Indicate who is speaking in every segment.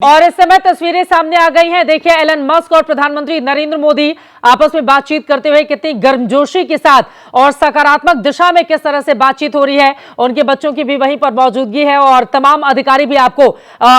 Speaker 1: और इस समय तस्वीरें सामने आ गई हैं। देखिए, एलन मस्क और प्रधानमंत्री नरेंद्र मोदी आपस में बातचीत करते हुए कितनी गर्मजोशी के साथ और सकारात्मक दिशा में किस तरह से बातचीत हो रही है। उनके बच्चों की भी वहीं पर मौजूदगी है और तमाम अधिकारी भी आपको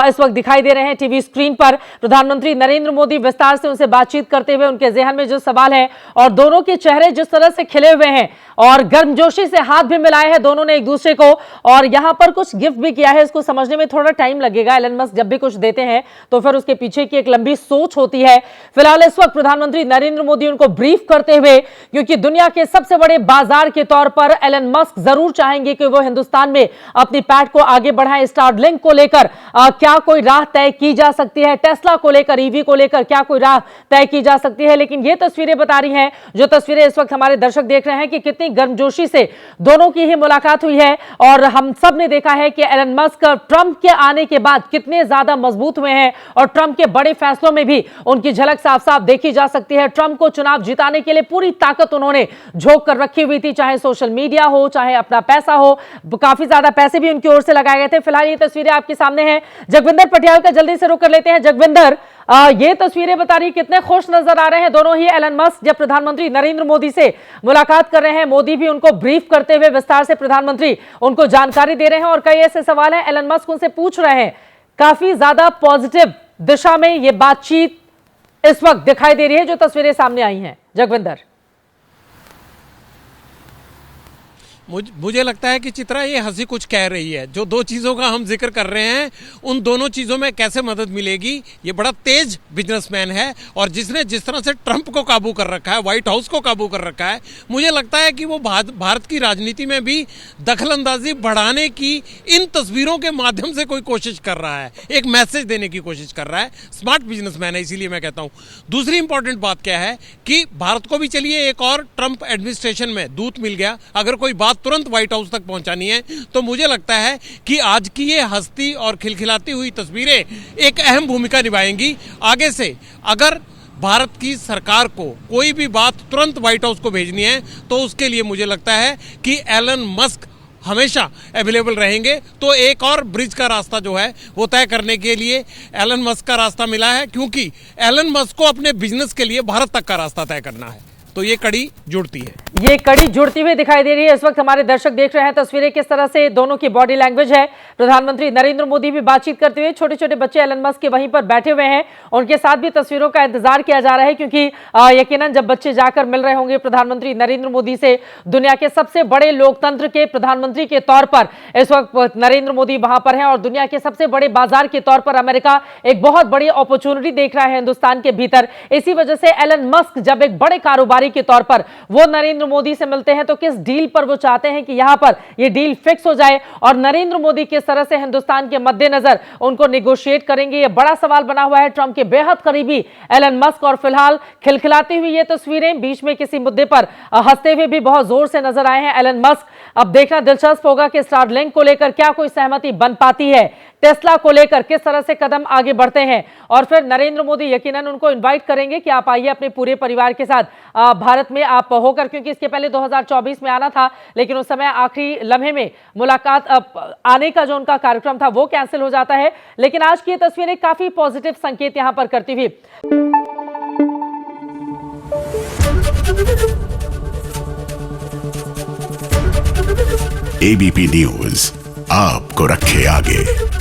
Speaker 1: इस वक्त दिखाई दे रहे हैं टीवी स्क्रीन पर। प्रधानमंत्री नरेंद्र मोदी विस्तार से उनसे बातचीत करते हुए उनके जहन में जो सवाल है और दोनों के चेहरे जिस तरह से खिले हुए हैं और गर्मजोशी से हाथ भी मिलाए हैं दोनों ने एक दूसरे को, और यहां पर कुछ गिफ्ट भी किया है। इसको समझने में थोड़ा टाइम लगेगा। एलन मस्क जब भी कुछ देते हैं तो फिर उसके पीछे की एक लंबी सोच होती है। फिलहाल इस वक्त प्रधानमंत्री नरेंद्र मोदी उनको ब्रीफ करते हुए, क्योंकि दुनिया के सबसे बड़े बाजार के तौर पर एलन मस्क जरूर चाहेंगे कि वो हिंदुस्तान में अपनी पैठ को आगे बढ़ाएं। स्टारलिंक को लेकर क्या कोई राह तय की जा सकती है, टेस्ला को लेकर, ईवी को लेकर क्या कोई राह तय की जा सकती है। लेकिन ये तस्वीरें बता रही हैं, जो तस्वीरें इस वक्त हमारे दर्शक देख रहे हैं, कि कितनी गर्मजोशी से दोनों की ही मुलाकात हुई है। और हम सब ने देखा है कि एलन मस्क ट्रंप के आने के बाद कितने ज्यादा मजबूत हुए हैं और ट्रंप के बड़े फैसलों में भी उनकी झलक साफ साफ देखी जा सकती है। ट्रंप को चुनाव जिताने के लिए पूरी ताकत उन्होंने झोंक कर रखी हुई थी, चाहे सोशल मीडिया हो, चाहे अपना पैसा हो। काफी ज्यादा पैसे भी उनकी ओर से लगाए गए थे। फिलहाल ये तस्वीरें आपके सामने हैं। जगविंदर पटियाल का जल्दी से रुख कर लेते हैं। जगविंदर, ये तस्वीरें बता रही कितने खुश नजर आ रहे हैं दोनों ही। एलन मस्क जब प्रधानमंत्री नरेंद्र मोदी से मुलाकात कर रहे हैं, मोदी भी उनको ब्रीफ करते हुए विस्तार से प्रधानमंत्री उनको जानकारी दे रहे हैं और कई ऐसे सवाल हैं एलन मस्क उनसे पूछ रहे हैं। काफी ज्यादा पॉजिटिव दिशा में ये बातचीत इस वक्त दिखाई दे रही है, जो तस्वीरें सामने आई हैं। जगविंदर,
Speaker 2: मुझे लगता है कि चित्रा ये हंसी कुछ कह रही है। जो दो चीज़ों का हम जिक्र कर रहे हैं, उन दोनों चीज़ों में कैसे मदद मिलेगी। ये बड़ा तेज बिजनेसमैन है और जिसने जिस तरह से ट्रंप को काबू कर रखा है, व्हाइट हाउस को काबू कर रखा है, मुझे लगता है कि वो भारत की राजनीति में भी दखलंदाजी बढ़ाने की इन तस्वीरों के माध्यम से कोई कोशिश कर रहा है, एक मैसेज देने की कोशिश कर रहा है। स्मार्ट बिजनेसमैन है, इसीलिए मैं कहता हूँ। दूसरी इंपॉर्टेंट बात क्या है कि भारत को भी चलिए एक और ट्रंप एडमिनिस्ट्रेशन में दूत मिल गया। अगर कोई बात तुरंत व्हाइट हाउस तक पहुंचानी है तो मुझे लगता है कि आज की ये हंसती और खिलखिलाती हुई तस्वीरें एक अहम भूमिका निभाएंगी। आगे से अगर भारत की सरकार को कोई भी बात तुरंत व्हाइट हाउस को भेजनी है तो उसके लिए मुझे लगता है कि एलन मस्क हमेशा अवेलेबल रहेंगे। तो एक और ब्रिज का रास्ता जो है वो तय करने के लिए एलन मस्क का रास्ता मिला है, क्योंकि एलन मस्क को अपने बिजनेस के लिए भारत तक का रास्ता तय करना है। तो ये कड़ी जुड़ती है,
Speaker 1: ये कड़ी जुड़ती हुई दिखाई दे रही है। इस वक्त हमारे दर्शक देख रहे हैं तस्वीरें किस तरह से दोनों की बॉडी लैंग्वेज है। प्रधानमंत्री नरेंद्र मोदी भी बातचीत करते हुए, छोटे छोटे बच्चे एलन मस्क के वहीं पर बैठे हुए हैं, उनके साथ भी तस्वीरों का इंतजार किया जा रहा है, क्योंकि यकीनन जब बच्चे जाकर मिल रहे होंगे प्रधानमंत्री नरेंद्र मोदी से, दुनिया के सबसे बड़े लोकतंत्र के प्रधानमंत्री के तौर पर इस वक्त नरेंद्र मोदी वहां पर हैं और दुनिया के सबसे बड़े बाजार के तौर पर अमेरिका एक बहुत बड़ी अपॉर्चुनिटी देख रहा है हिंदुस्तान के भीतर। इसी वजह से एलन मस्क जब एक बड़े कारोबारी के तौर पर वो नरेंद्र मोदी से मिलते हैं तो किस डील पर वो चाहते हैं कि यहां पर ये डील फिक्स हो जाए और नरेंद्र मोदी किस तरह से हिंदुस्तान के मद्देनजर उनको नेगोशिएट करेंगे, ये बड़ा सवाल बना हुआ है। ट्रंप के बेहद करीबी एलन मस्क और फिलहाल खिलखिलाती हुई ये तस्वीरें, बीच में किसी मुद्दे पर हंसते हुए भी बहुत जोर से नजर आए हैं एलन मस्क। अब देखना दिलचस्प होगा कि स्टारलिंक को लेकर क्या कोई सहमति बन पाती है, टेस्ला को लेकर किस तरह से कदम आगे बढ़ते हैं, और फिर नरेंद्र मोदी यकीनन उनको इनवाइट करेंगे कि आप आइए अपने पूरे परिवार के साथ भारत में आप होकर, क्योंकि इसके पहले 2024 में आना था, लेकिन उस समय आखिरी लम्हे में मुलाकात आने का जो उनका कार्यक्रम था वो कैंसिल हो जाता है। लेकिन आज की ये तस्वीरें काफी पॉजिटिव संकेत यहां पर करती हुई।
Speaker 3: एबीपी न्यूज आपको रखे आगे।